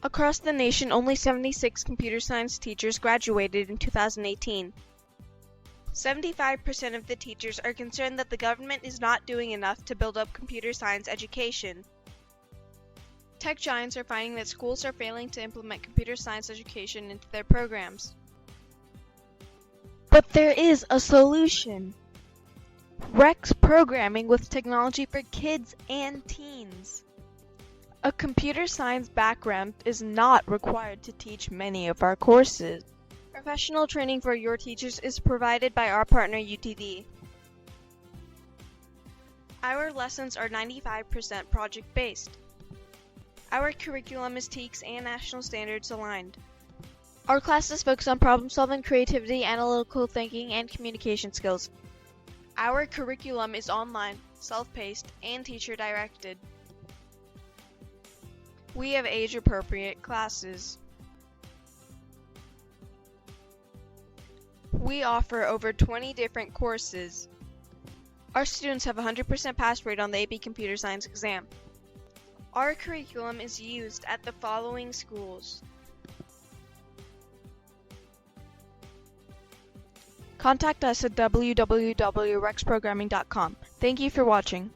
Across the nation, only 76 computer science teachers graduated in 2018. 75% of the teachers are concerned that the government is not doing enough to build up computer science education. Tech giants are finding that schools are failing to implement computer science education into their programs. But there is a solution. Rex Programming with technology for kids and teens. A computer science background is not required to teach many of our courses. Professional training for your teachers is provided by our partner UTD. Our lessons are 95% project-based. Our curriculum is TEKS and national standards aligned. Our classes focus on problem-solving, creativity, analytical thinking, and communication skills. Our curriculum is online, self-paced, and teacher-directed. We have age-appropriate classes. We offer over 20 different courses. Our students have a 100% pass rate on the AP Computer Science exam. Our curriculum is used at the following schools. Contact us at www.rexprogramming.com. Thank you for watching.